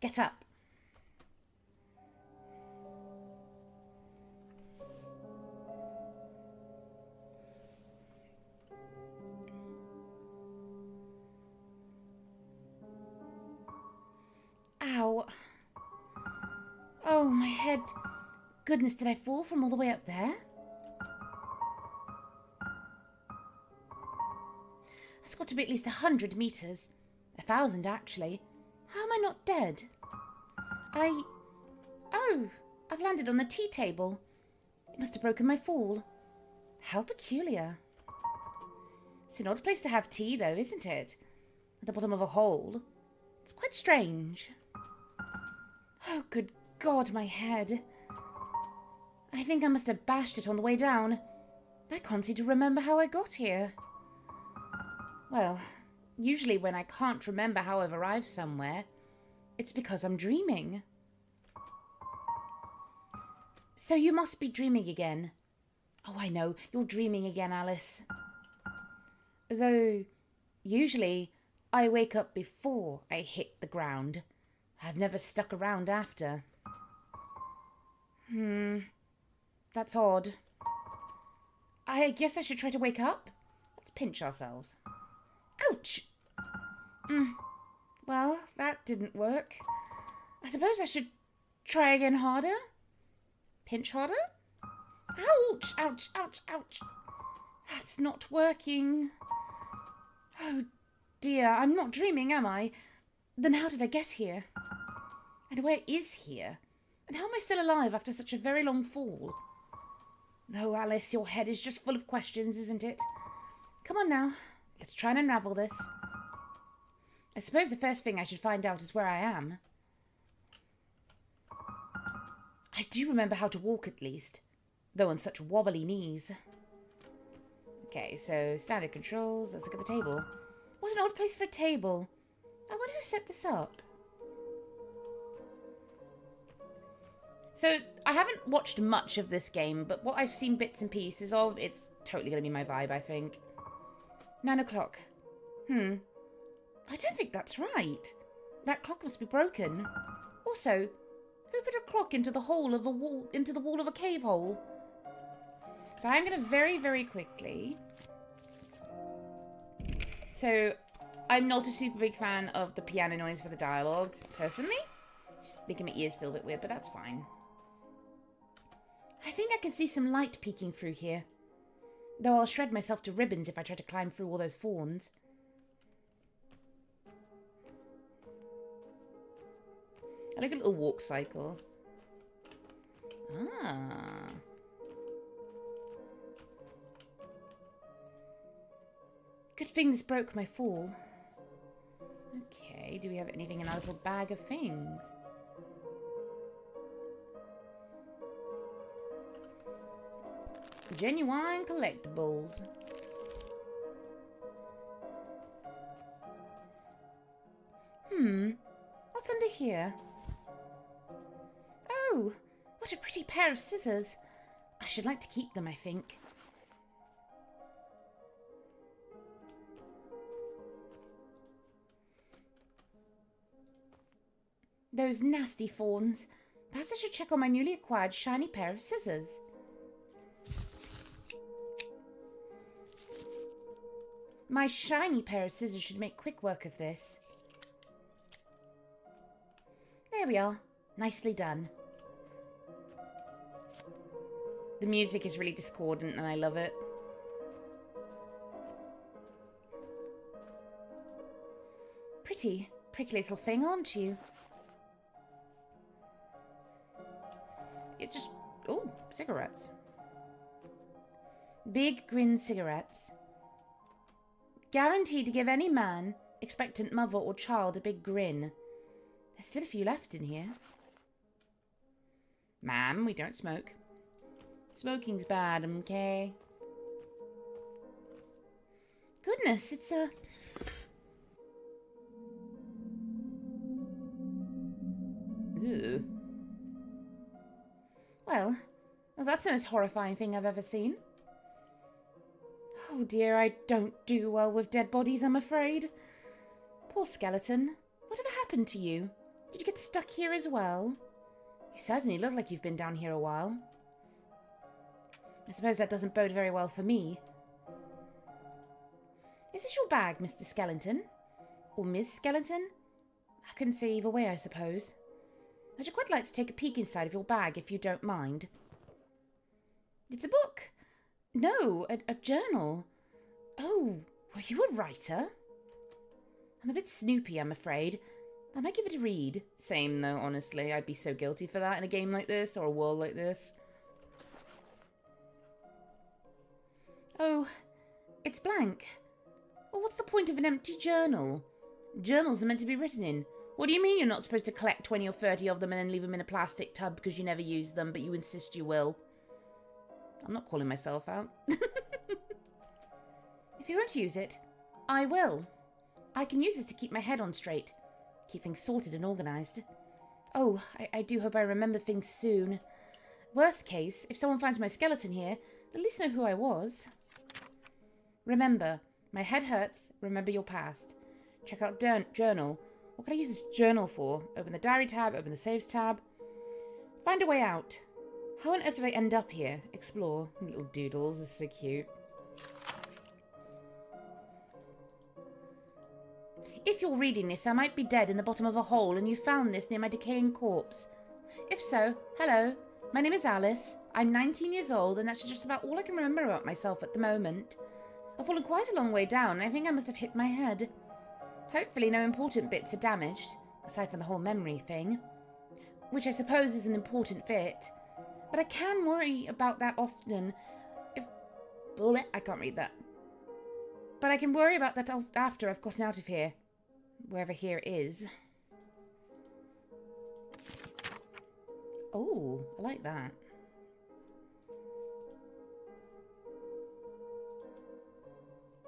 Get up. Ow. Oh, my head. Goodness, did I fall from all the way up there? That's got to be at least 100 meters. 1,000, actually. How am I not dead? Oh, I've landed on the tea table. It must have broken my fall. How peculiar. It's an odd place to have tea, though, isn't it? At the bottom of a hole. It's quite strange. Oh, good God, my head. I think I must have bashed it on the way down. I can't seem to remember how I got here. Well, usually when I can't remember how I've arrived somewhere, it's because I'm dreaming. So you must be dreaming again. Oh, I know, you're dreaming again, Alice. Though, usually, I wake up before I hit the ground. I've never stuck around after. That's odd. I guess I should try to wake up. Let's pinch ourselves. Ouch! Well, that didn't work. I suppose I should try again harder? Pinch harder? Ouch! Ouch! Ouch! Ouch! That's not working. Oh dear, I'm not dreaming, am I? Then how did I get here? And where is here? And how am I still alive after such a very long fall? Oh, Alice, your head is just full of questions, isn't it? Come on now, let's try and unravel this. I suppose the first thing I should find out is where I am. I do remember how to walk at least, though on such wobbly knees. Okay, so standard controls. Let's look at the table. What an odd place for a table. I wonder who set this up. So, I haven't watched much of this game, but what I've seen bits and pieces of, it's totally going to be my vibe, I think. 9 o'clock. I don't think that's right. That clock must be broken. Also, who put a clock into the hole of a wall, into the wall of a cave hole? So I'm going to very, very quickly. So, I'm not a super big fan of the piano noise for the dialogue, personally. Just making my ears feel a bit weird, but that's fine. I think I can see some light peeking through here. Though I'll shred myself to ribbons if I try to climb through all those thorns. I like a little walk cycle. Ah. Good thing this broke my fall. Okay, do we have anything in our little bag of things? Genuine collectibles. What's under here? Oh, what a pretty pair of scissors. I should like to keep them, I think. Those nasty thorns. Perhaps I should check on my newly acquired shiny pair of scissors. My shiny pair of scissors should make quick work of this. There we are. Nicely done. The music is really discordant and I love it. Pretty, prickly little thing, aren't you? It just... Oh, cigarettes. Big grin cigarettes. Guaranteed to give any man, expectant mother or child a big grin. There's still a few left in here. Ma'am, we don't smoke. Smoking's bad, okay? Goodness, it's a... Ew. Well, that's the most horrifying thing I've ever seen. Oh dear, I don't do well with dead bodies, I'm afraid. Poor skeleton. Whatever happened to you? Did you get stuck here as well? You certainly look like you've been down here a while. I suppose that doesn't bode very well for me. Is this your bag, Mr. Skeleton? Or Miss Skeleton? I couldn't say either way, I suppose. I'd quite like to take a peek inside of your bag, if you don't mind. It's a book. No, a journal. Oh, were you a writer? I'm a bit snoopy, I'm afraid. I might give it a read. Same, though, honestly. I'd be so guilty for that in a game like this, or a world like this. Oh, it's blank. Well, what's the point of an empty journal? Journals are meant to be written in. What do you mean you're not supposed to collect 20 or 30 of them and then leave them in a plastic tub because you never use them, but you insist you will? I'm not calling myself out. If you won't use it, I will. I can use this to keep my head on straight. Keep things sorted and organised. Oh, I do hope I remember things soon. Worst case, if someone finds my skeleton here, they'll at least know who I was. Remember, my head hurts. Remember your past. Check out journal. What can I use this journal for? Open the diary tab, open the saves tab. Find a way out. How on earth did I end up here? Explore. Little doodles, this is so cute. If you're reading this, I might be dead in the bottom of a hole and you found this near my decaying corpse. If so, hello. My name is Alice. I'm 19 years old and that's just about all I can remember about myself at the moment. I've fallen quite a long way down and I think I must have hit my head. Hopefully no important bits are damaged, aside from the whole memory thing. Which I suppose is an important bit. But I can worry about that often. I can't read that. But I can worry about that after I've gotten out of here. Wherever here is. Oh, I like that.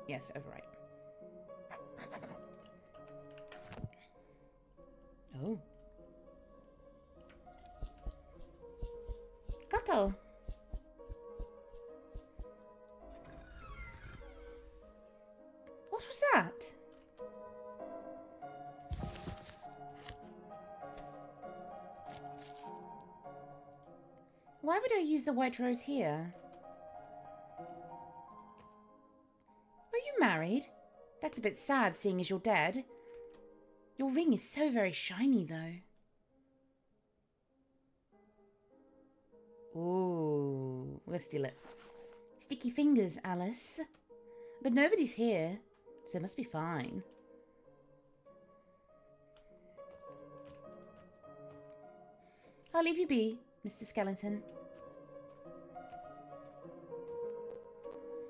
Yes, overwrite. Oh. Gato. What was that? Why would I use the white rose here? Were you married? That's a bit sad, seeing as you're dead. Your ring is so very shiny, though. Ooh, we'll steal it. Sticky fingers, Alice. But nobody's here, so it must be fine. I'll leave you be, Mr. Skeleton.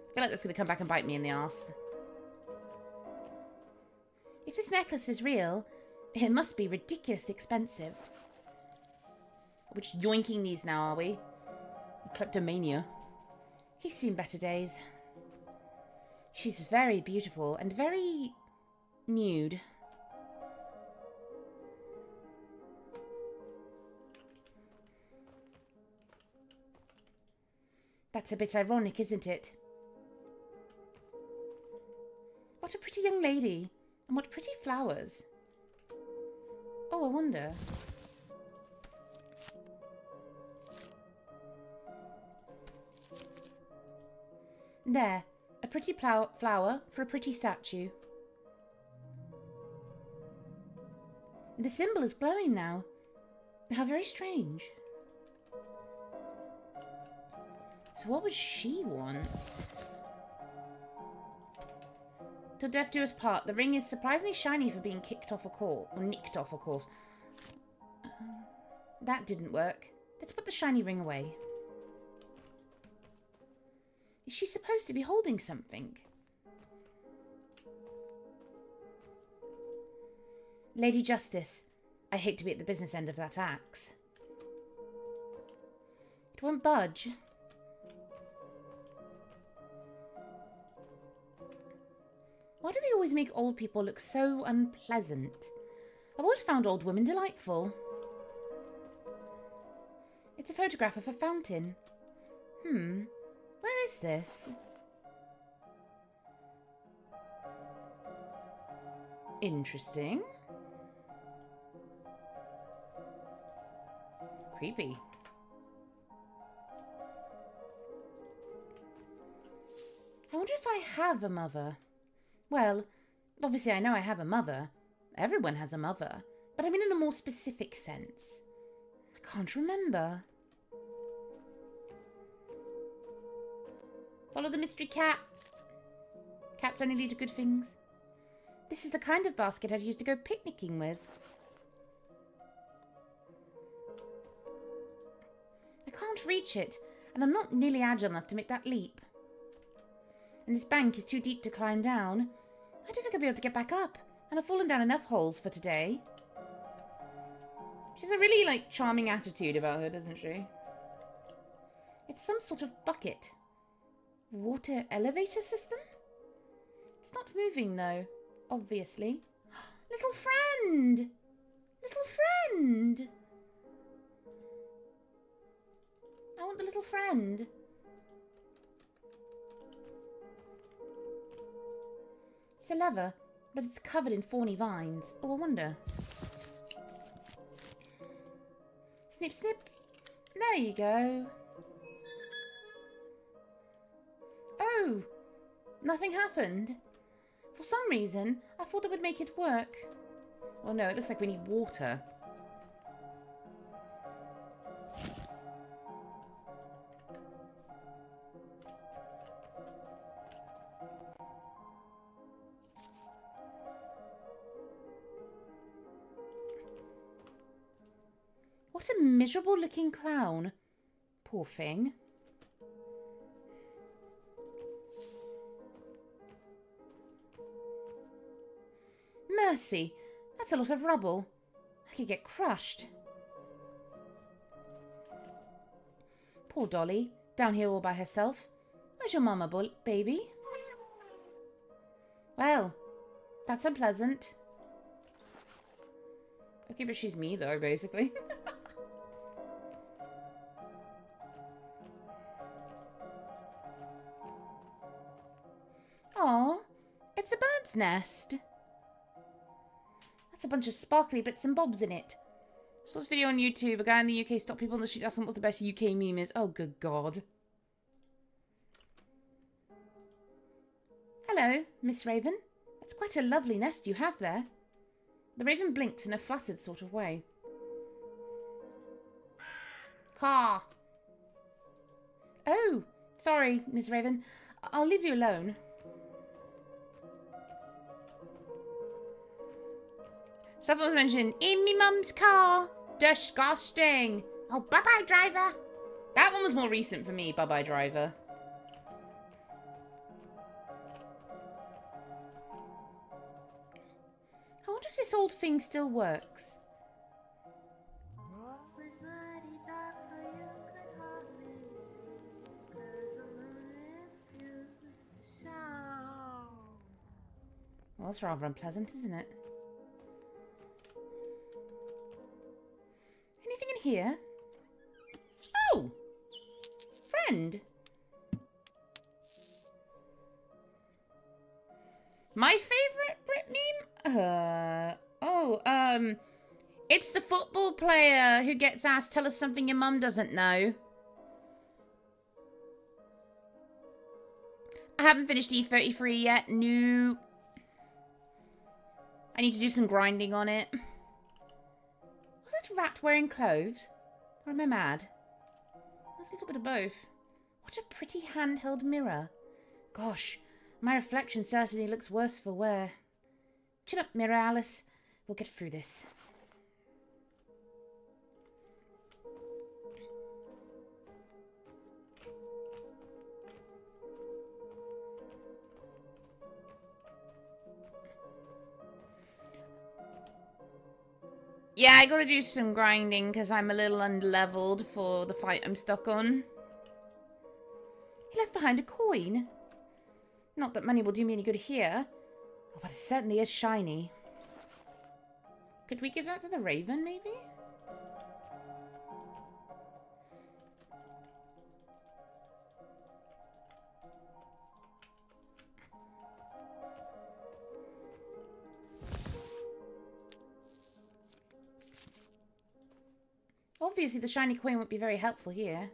I feel like that's going to come back and bite me in the arse. If this necklace is real, it must be ridiculously expensive. We're just yoinking these now, are we? Kleptomania. He's seen better days. She's very beautiful and very nude. That's a bit ironic, isn't it? What a pretty young lady. And what pretty flowers. Oh, I wonder. There. A pretty flower for a pretty statue. The symbol is glowing now. How very strange. So what would she want? Till death do us part. The ring is surprisingly shiny for being kicked off a course. Or nicked off, of course. That didn't work. Let's put the shiny ring away. Is she supposed to be holding something? Lady Justice, I hate to be at the business end of that axe. It won't budge. Why do they always make old people look so unpleasant? I've always found old women delightful. It's a photograph of a fountain. Where is this? Interesting. Creepy. I wonder if I have a mother. Well, obviously I know I have a mother. Everyone has a mother. But I mean in a more specific sense. I can't remember. Follow the mystery cat. Cats only lead to good things. This is the kind of basket I'd use to go picnicking with. I can't reach it, and I'm not nearly agile enough to make that leap. And this bank is too deep to climb down. I don't think I'll be able to get back up, and I've fallen down enough holes for today. She has a really, charming attitude about her, doesn't she? It's some sort of bucket. Water elevator system? It's not moving, though. Obviously. Little friend! Little friend! I want the little friend. It's a lever, but it's covered in thorny vines. Oh, I wonder. Snip, snip. There you go. Oh! Nothing happened. For some reason, I thought it would make it work. Well, no, it looks like we need water. What a miserable-looking clown. Poor thing. Mercy, that's a lot of rubble. I could get crushed. Poor Dolly, down here all by herself. Where's your mama, baby? Well, that's unpleasant. Okay, but she's me, though, basically. Aw, it's a bird's nest. That's a bunch of sparkly bits and bobs in it. Saw this video on YouTube. A guy in the UK stopped people on the street asking what the best UK meme is. Oh, good God. Hello, Miss Raven. That's quite a lovely nest you have there. The raven blinks in a fluttered sort of way. Caw. Oh, sorry, Miss Raven. I'll leave you alone. Someone was mentioned, in me mum's car. Disgusting. Oh, bye-bye, driver. That one was more recent for me, bye-bye, driver. I wonder if this old thing still works. Well, that's rather unpleasant, isn't it? Anything in here? Oh! Friend! My favourite Brit meme? It's the football player who gets asked, tell us something your mum doesn't know. I haven't finished E33 yet. No. I need to do some grinding on it. Was that rat wearing clothes? Or am I mad? A little bit of both. What a pretty handheld mirror. Gosh, my reflection certainly looks worse for wear. Chin up, mirror, Alice. We'll get through this. Yeah, I gotta do some grinding because I'm a little underleveled for the fight I'm stuck on. He left behind a coin. Not that money will do me any good here. Oh, but it certainly is shiny. Could we give that to the raven, maybe? Obviously, the shiny coin won't be very helpful here.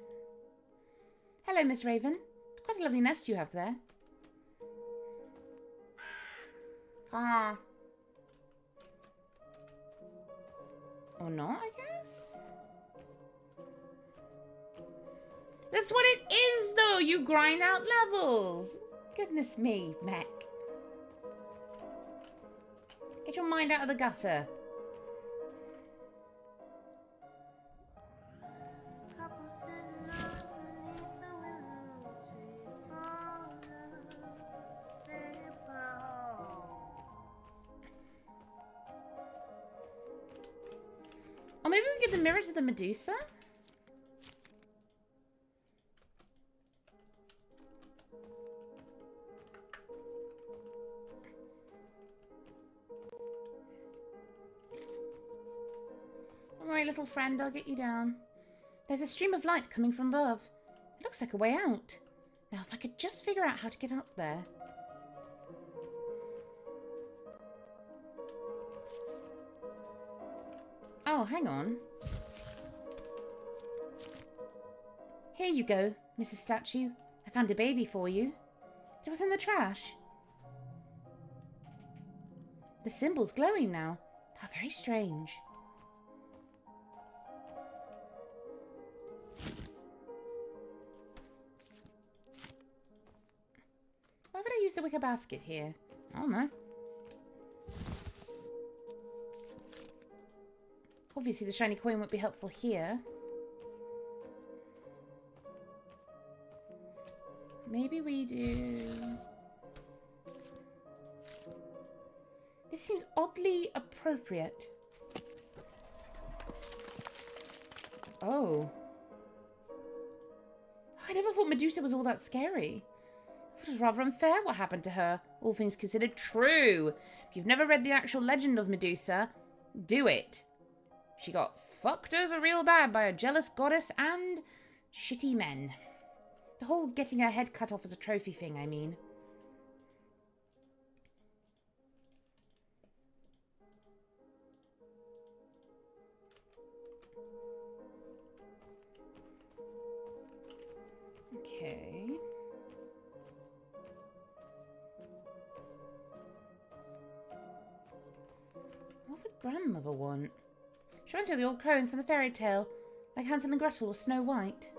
Hello, Miss Raven. It's quite a lovely nest you have there. Ah. Or not, I guess? That's what it is, though! You grind out levels! Goodness me, Mac. Get your mind out of the gutter. Or maybe we give the mirror to the Medusa? Don't worry, little friend, I'll get you down. There's a stream of light coming from above. It looks like a way out. Now, if I could just figure out how to get up there. Oh, hang on. Here you go, Mrs. Statue. I found a baby for you. It was in the trash. The symbol's glowing now. How very strange. Why would I use the wicker basket here? I don't know. Obviously, the shiny coin won't be helpful here. Maybe we do... This seems oddly appropriate. Oh. I never thought Medusa was all that scary. It was rather unfair what happened to her, all things considered. True. If you've never read the actual legend of Medusa, do it. She got fucked over real bad by a jealous goddess and shitty men. The whole getting her head cut off as a trophy thing, I mean. Okay. What would Grandmother want? She wants her the old crones from the fairy tale, like Hansel and Gretel or Snow White.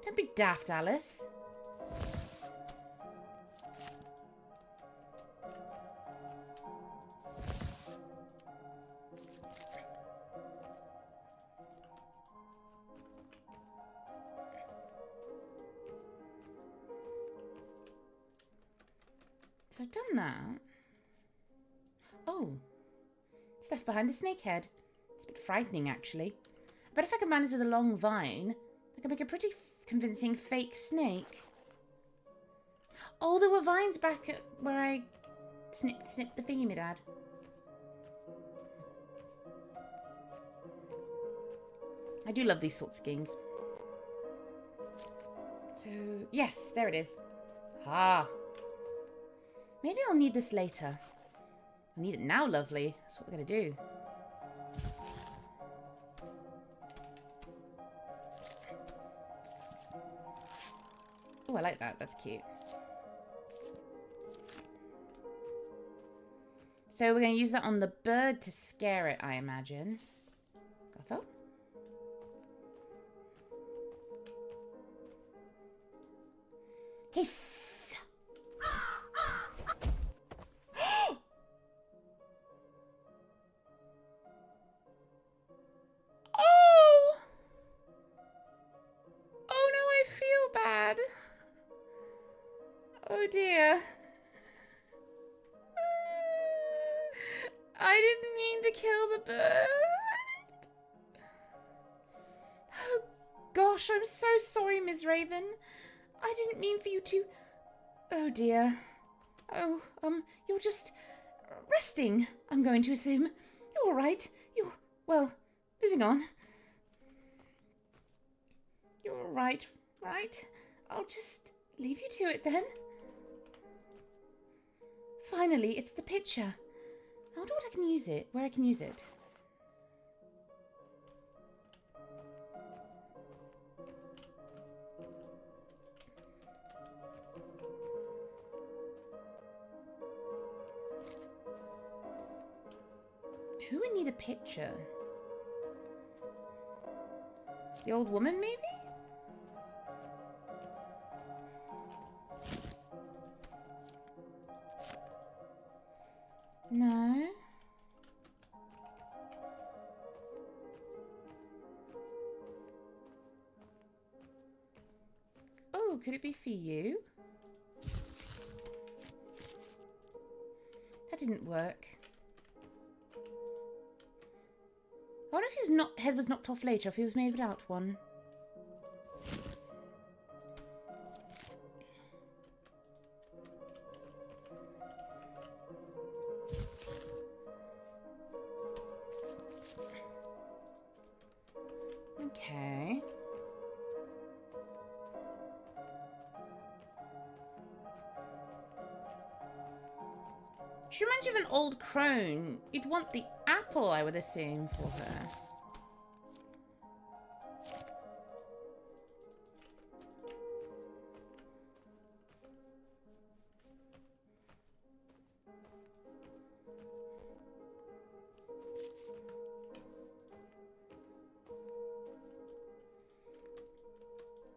Don't be daft, Alice. So I've done that. Oh. It's left behind a snake head. It's a bit frightening, actually. But if I could manage with a long vine, I could make a pretty convincing fake snake. Oh, there were vines back at where I snipped the thingy, my dad. I do love these sorts of games. So, yes, there it is. Ah. Maybe I'll need this later. I need it now, lovely. That's what we're going to do. Oh, I like that. That's cute. So we're going to use that on the bird to scare it, I imagine. Got up. Hiss! Oh! Oh no, I feel bad. Oh dear. I didn't mean to kill the bird. Oh gosh, I'm so sorry, Ms. Raven. I didn't mean for you to... Oh dear. Oh, you're just resting, I'm going to assume. You're all right. Well, moving on. You're all right, right? I'll just leave you to it then. Finally, it's the picture. I wonder what I can use it. Where I can use it. Who would need a picture? The old woman, maybe? No. Oh, could it be for you? That didn't work. I wonder if his head was knocked off later, if he was made without one. Okay. She reminds you of an old crone. You'd want the apple, I would assume, for her.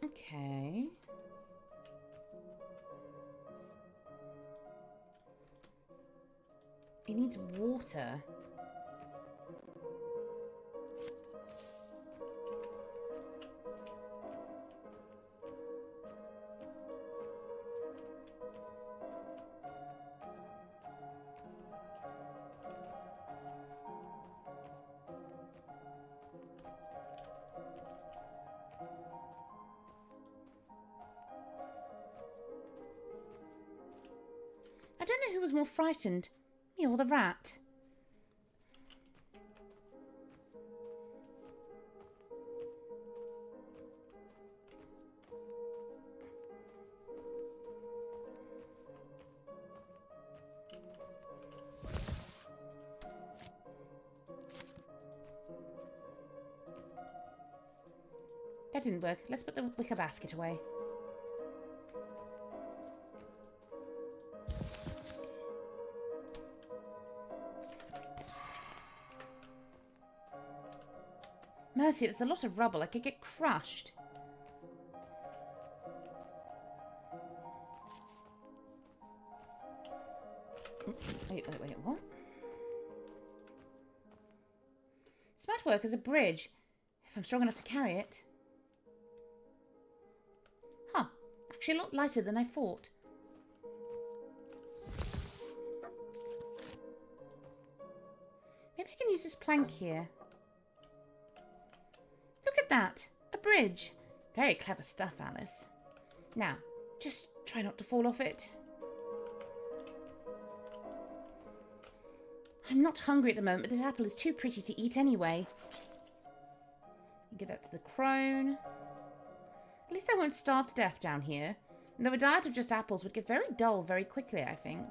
Okay. It needs water. I don't know who was more frightened, me or the rat. That didn't work. Let's put the wicker basket away. Mercy, it's a lot of rubble. I could get crushed. Wait, what? This might work as a bridge, if I'm strong enough to carry it. Huh. Actually a lot lighter than I thought. Maybe I can use this plank here. Look at that! A bridge! Very clever stuff, Alice. Now, just try not to fall off it. I'm not hungry at the moment, but this apple is too pretty to eat anyway. Give that to the crone. At least I won't starve to death down here. Though a diet of just apples would get very dull very quickly, I think.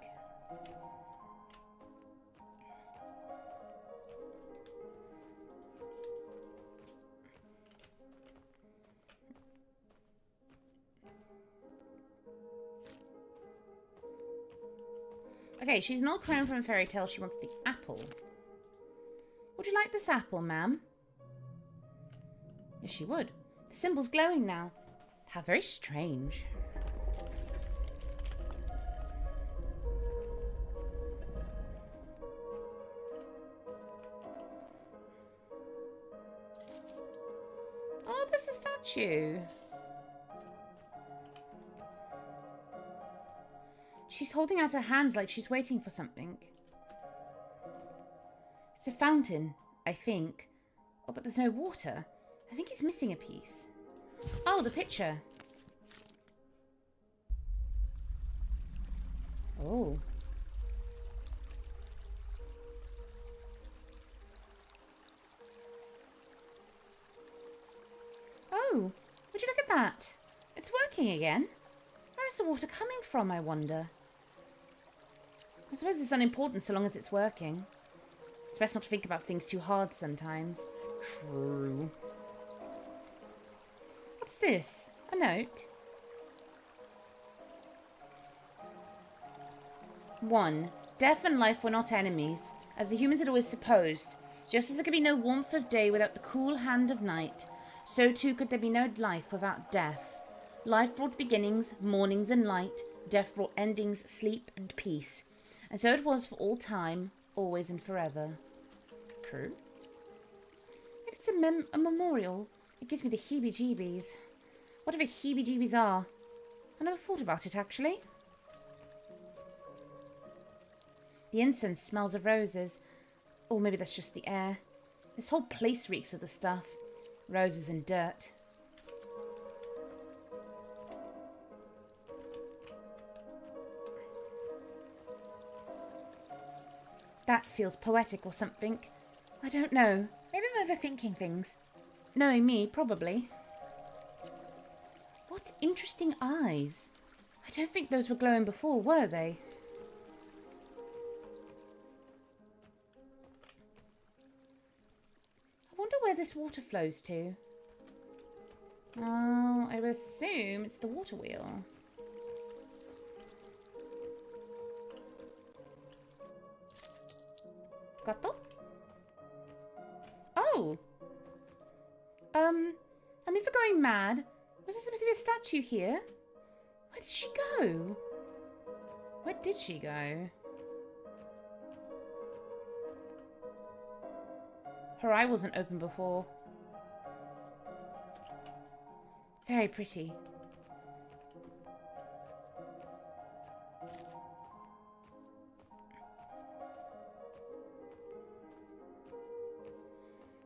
Okay, she's an old crone from a fairy tale. She wants the apple. Would you like this apple, ma'am? Yes, she would. The symbol's glowing now. How very strange. Oh, there's a statue. She's holding out her hands like she's waiting for something. It's a fountain, I think. Oh, but there's no water. I think he's missing a piece. Oh, the picture. Oh. Oh, would you look at that? It's working again. Where is the water coming from, I wonder? I suppose it's unimportant so long as it's working. It's best not to think about things too hard sometimes. True. What's this? A note? 1. Death and life were not enemies, as the humans had always supposed. Just as there could be no warmth of day without the cool hand of night, so too could there be no life without death. Life brought beginnings, mornings and light. Death brought endings, sleep and peace. And so it was for all time, always and forever. True. It's a memorial. It gives me the heebie-jeebies. Whatever heebie-jeebies are. I never thought about it, actually. The incense smells of roses. Or maybe that's just the air. This whole place reeks of the stuff. Roses and dirt. That feels poetic or something. I don't know. Maybe I'm overthinking things. Knowing me, probably. What interesting eyes. I don't think those were glowing before, were they? I wonder where this water flows to. Oh, I would assume it's the water wheel. Got Oh! Am I for going mad? Was there supposed to be a statue here? Where did she go? Where did she go? Her eye wasn't open before. Very pretty.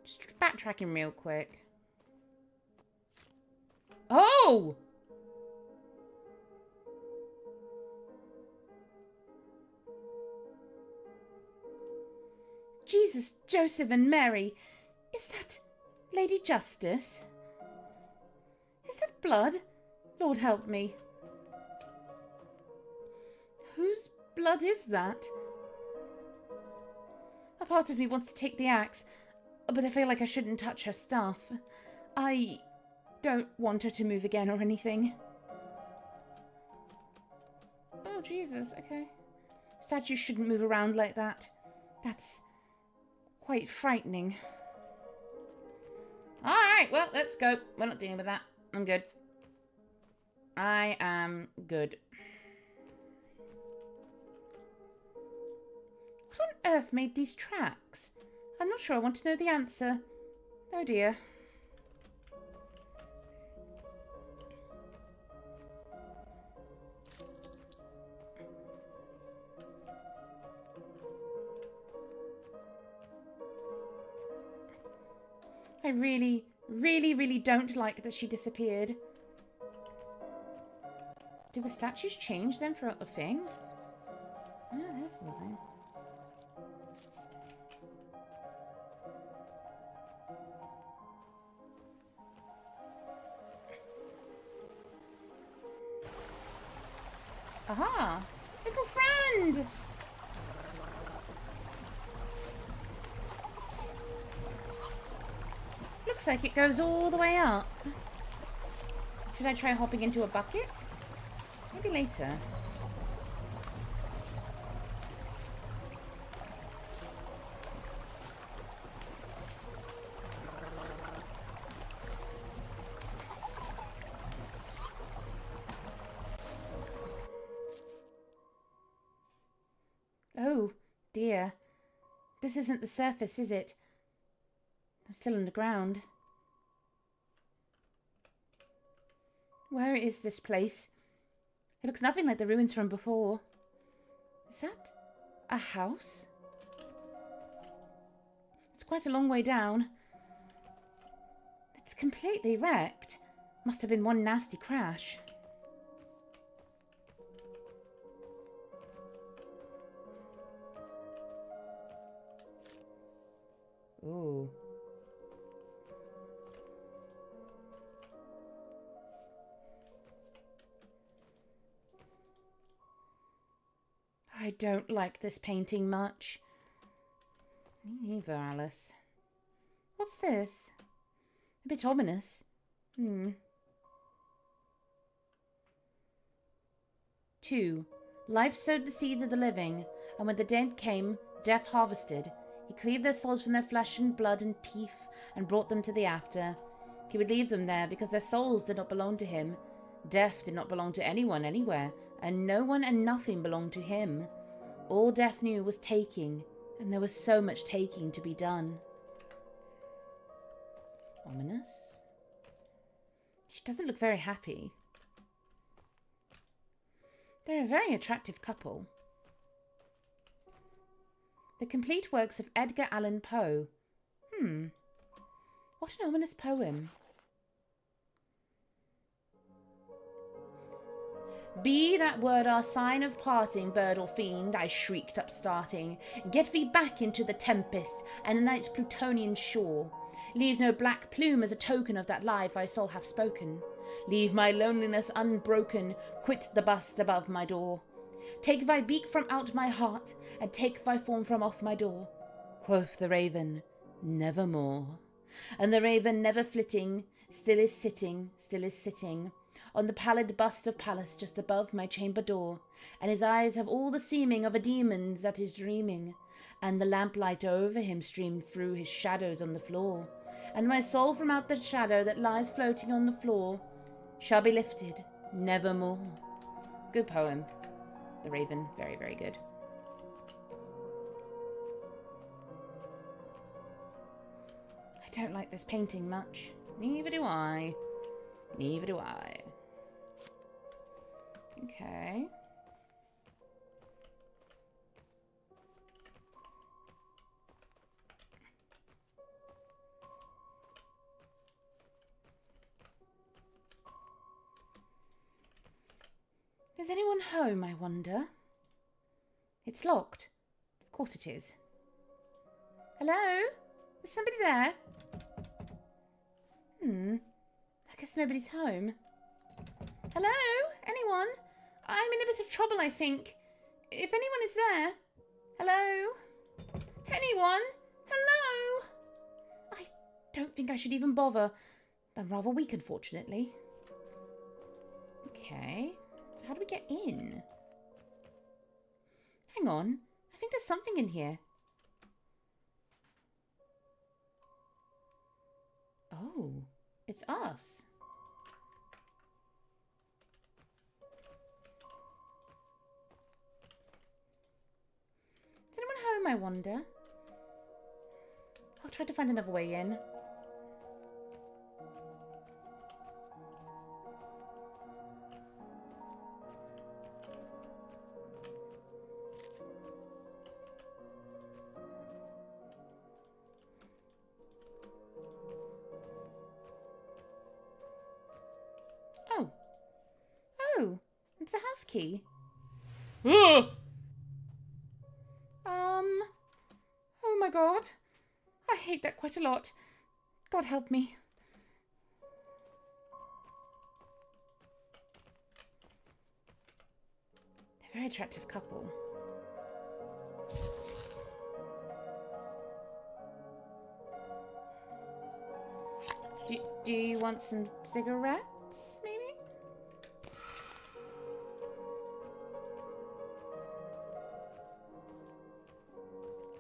Just backtracking real quick. Oh! Jesus, Joseph and Mary. Is that Lady Justice? Is that blood? Lord help me. Whose blood is that? A part of me wants to take the axe, but I feel like I shouldn't touch her stuff. I don't want her to move again or anything. Oh, Jesus, okay. Statues shouldn't move around like that. That's quite frightening. Alright, well, let's go. We're not dealing with that. I'm good. I am good. What on earth made these tracks? I'm not sure I want to know the answer. Oh dear. I really, really don't like that she disappeared. Did the statues change then throughout the thing? Oh, there's something. Aha! Little friend! Looks like it goes all the way up. Should I try hopping into a bucket? Maybe later. Oh, dear. This isn't the surface, is it? I'm still underground. Where is this place? It looks nothing like the ruins from before. Is that a house? It's quite a long way down. It's completely wrecked. Must have been one nasty crash. Ooh. I don't like this painting much. Me neither, Alice. What's this? A bit ominous. 2. Life sowed the seeds of the living, and when the dead came, death harvested. He cleaved their souls from their flesh and blood and teeth, and brought them to the after. He would leave them there, because their souls did not belong to him. Death did not belong to anyone anywhere, and no one and nothing belonged to him. All death knew was taking, and there was so much taking to be done. Ominous. She doesn't look very happy. They're a very attractive couple. The complete works of Edgar Allan Poe. What an ominous poem. Be that word our sign of parting, bird or fiend, I shrieked upstarting. Get thee back into the tempest and the night's Plutonian shore. Leave no black plume as a token of that life I shall have spoken. Leave my loneliness unbroken, quit the bust above my door. Take thy beak from out my heart, and take thy form from off my door. Quoth the raven, nevermore. And the raven, never flitting, still is sitting, on the pallid bust of Pallas just above my chamber door, and his eyes have all the seeming of a demon's that is dreaming, and the lamplight over him streamed through his shadows on the floor, and my soul from out the shadow that lies floating on the floor shall be lifted nevermore. Good poem. The Raven, very, very good. I don't like this painting much. Neither do I. Neither do I. Okay. Is anyone home, I wonder? It's locked. Of course it is. Hello? Is somebody there? I guess nobody's home. Hello? Anyone? I'm in a bit of trouble, I think. If anyone is there. Hello? Anyone? Hello? I don't think I should even bother. I'm rather weak, unfortunately. Okay. How do we get in? Hang on. I think there's something in here. Oh, it's us. Is anyone home, I wonder? I'll try to find another way in. Oh, it's a house key. Oh my god. I hate that quite a lot. God help me. They're a very attractive couple. Do you want some cigarettes, maybe?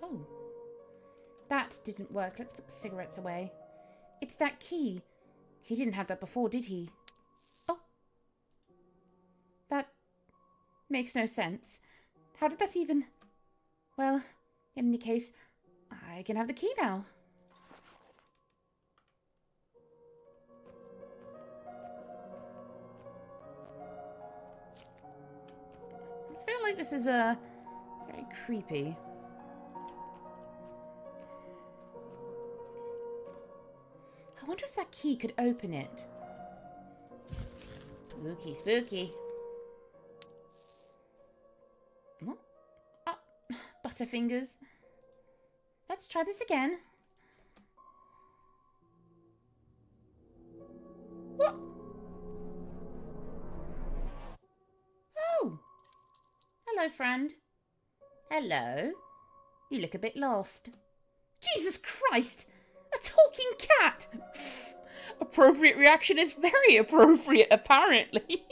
Oh. That didn't work. Let's put the cigarettes away. It's that key. He didn't have that before, did he? Oh. That makes no sense. How did that even... Well, in any case, I can have the key now. I feel like this is very creepy. I wonder if that key could open it. Spooky, spooky. What? Oh, Butterfingers. Let's try this again. What? Oh. Hello, friend. Hello. You look a bit lost. Jesus Christ! A talking cat! Appropriate reaction is very appropriate, apparently.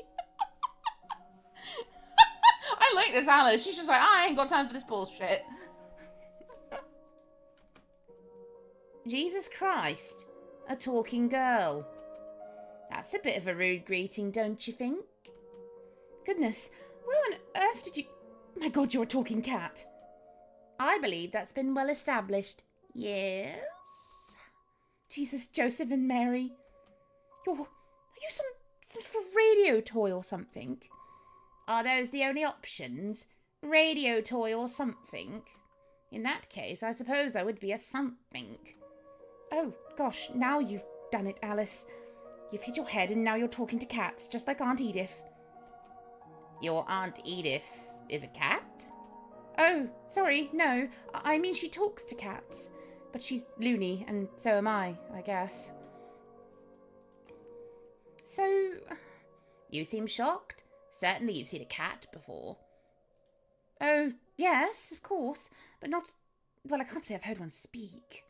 I like this Alice. She's just like, I ain't got time for this bullshit. Jesus Christ. A talking girl. That's a bit of a rude greeting, don't you think? Goodness, where on earth did you... My God, you're a talking cat. I believe that's been well established. Yes? Jesus, Joseph and Mary. Are you some sort of radio toy or something? Are those the only options? Radio toy or something? In that case, I suppose I would be a something. Oh, gosh, now you've done it, Alice. You've hit your head and now you're talking to cats, just like Aunt Edith. Your Aunt Edith is a cat? Oh, sorry, no. I mean, she talks to cats. But she's loony, and so am I guess. So, you seem shocked. Certainly you've seen a cat before. Oh, yes, of course. But not... Well, I can't say I've heard one speak.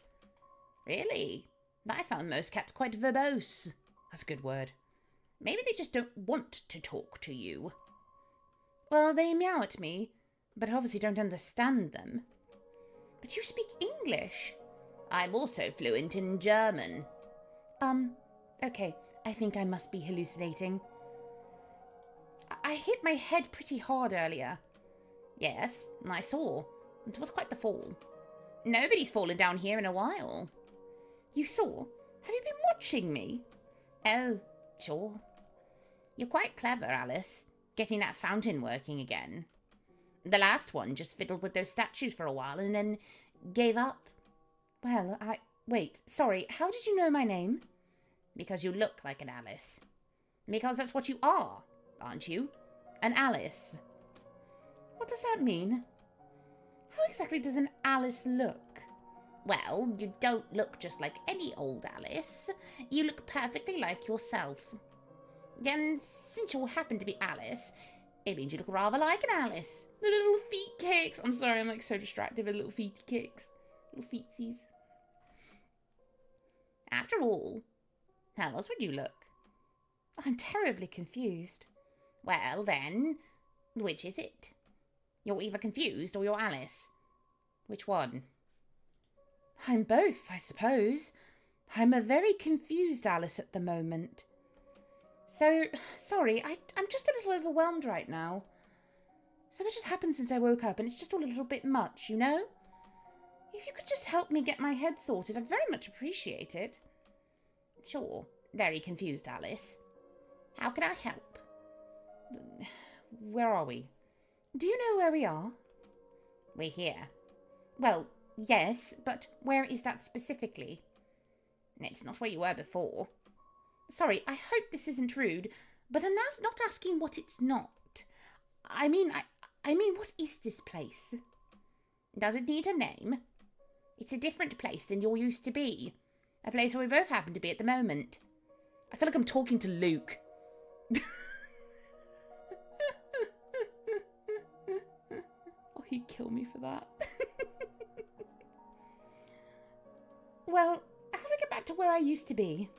Really? I found most cats quite verbose. That's a good word. Maybe they just don't want to talk to you. Well, they meow at me, but obviously don't understand them. But you speak English. I'm also fluent in German. Okay, I think I must be hallucinating. I hit my head pretty hard earlier. Yes, I saw. It was quite the fall. Nobody's fallen down here in a while. You saw? Have you been watching me? Oh, sure. You're quite clever, Alice, getting that fountain working again. The last one just fiddled with those statues for a while and then gave up. Well, Wait, sorry, how did you know my name? Because you look like an Alice. Because that's what you are, aren't you? An Alice. What does that mean? How exactly does an Alice look? Well, you don't look just like any old Alice. You look perfectly like yourself. And since you happen to be Alice, it means you look rather like an Alice. The little feet cakes. I'm sorry, I'm like so distracted with little feety cakes. Little feetsies. After all, how else would you look? I'm terribly confused. Well, then, which is it? You're either confused or you're Alice. Which one? I'm both, I suppose. I'm a very confused Alice at the moment. So, sorry, I'm just a little overwhelmed right now. So much has happened since I woke up, and it's just all a little bit much, you know? If you could just help me get my head sorted, I'd very much appreciate it. Sure, very confused, Alice. How can I help? Where are we? Do you know where we are? We're here. Well, yes, but where is that specifically? It's not where you were before. Sorry, I hope this isn't rude, but I'm not asking what it's not. I mean, what is this place? Does it need a name? It's a different place than you're used to be. A place where we both happen to be at the moment. I feel like I'm talking to Luke. Oh, he'd kill me for that. Well, how do I get back to where I used to be?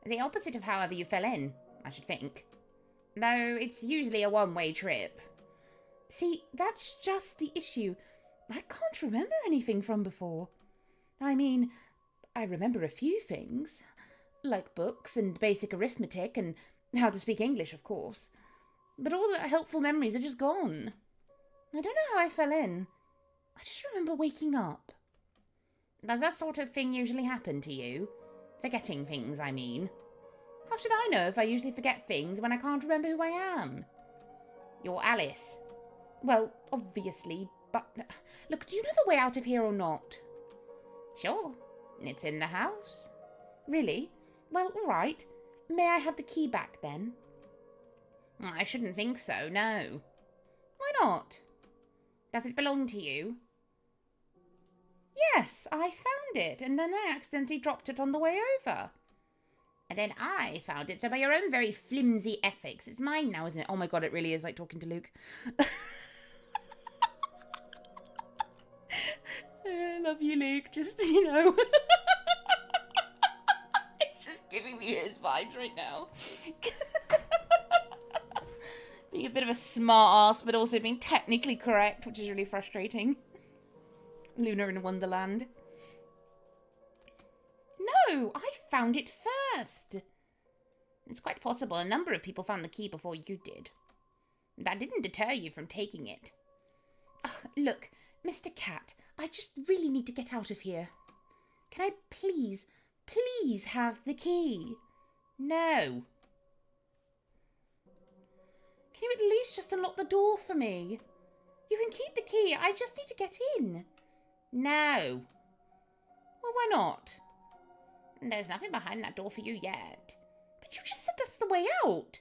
The opposite of however you fell in, I should think. Though it's usually a one-way trip. See, that's just the issue. I can't remember anything from before. I mean, I remember a few things. Like books and basic arithmetic and how to speak English, of course. But all the helpful memories are just gone. I don't know how I fell in. I just remember waking up. Does that sort of thing usually happen to you? Forgetting things, I mean. How should I know if I usually forget things when I can't remember who I am? You're Alice. Well, obviously, but... Look, do you know the way out of here or not? Sure. It's in the house. Really? Well, all right. May I have the key back, then? I shouldn't think so, no. Why not? Does it belong to you? Yes, I found it, and then I accidentally dropped it on the way over. And then I found it, so by your own very flimsy ethics, it's mine now, isn't it? Oh my God, it really is like talking to Luke. I love you, Luke. Just, you know. It's just giving me his vibes right now. Being a bit of a smart ass, but also being technically correct, which is really frustrating. Luna in Wonderland. No, I found it first. It's quite possible a number of people found the key before you did. That didn't deter you from taking it. Look, Mr. Cat, I just really need to get out of here. Can I please have the key? No. Can you at least just unlock the door for me? You can keep the key, I just need to get in. No. Well, why not? There's nothing behind that door for you yet. But you just said that's the way out.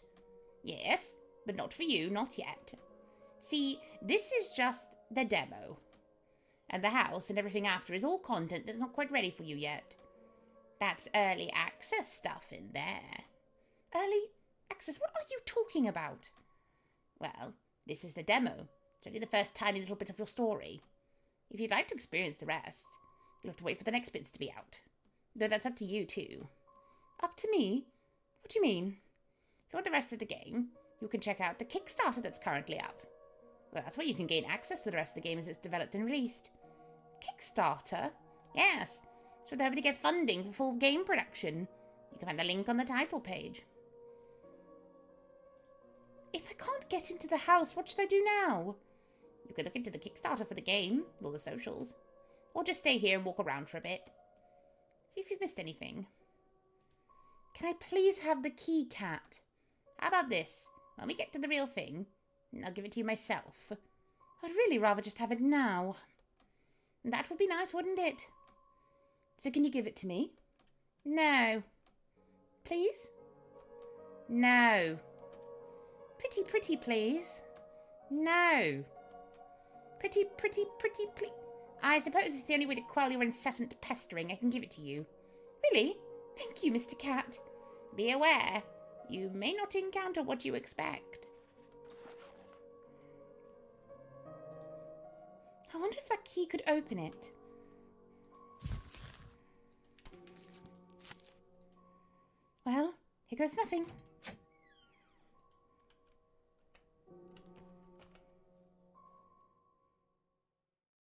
Yes, but not for you, not yet. See, this is just the demo. And the house and everything after is all content that's not quite ready for you yet. That's early access stuff in there. Early access? What are you talking about? Well, this is the demo. It's only the first tiny little bit of your story. If you'd like to experience the rest, you'll have to wait for the next bits to be out. Though that's up to you, too. Up to me? What do you mean? If you want the rest of the game, you can check out the Kickstarter that's currently up. Well, that's where you can gain access to the rest of the game as it's developed and released. Kickstarter? Yes. So they're hoping to get funding for full game production. You can find the link on the title page. If I can't get into the house, what should I do now? You can look into the Kickstarter for the game, all the socials. Or just stay here and walk around for a bit. See if you've missed anything. Can I please have the key, Cat? How about this? When we get to the real thing, I'll give it to you myself. I'd really rather just have it now. That would be nice, wouldn't it? So can you give it to me? No. Please? No. Pretty, please. No. Pretty, please. I suppose if it's the only way to quell your incessant pestering, I can give it to you. Really? Thank you, Mr. Cat. Be aware, you may not encounter what you expect. I wonder if that key could open it. Well, here goes nothing.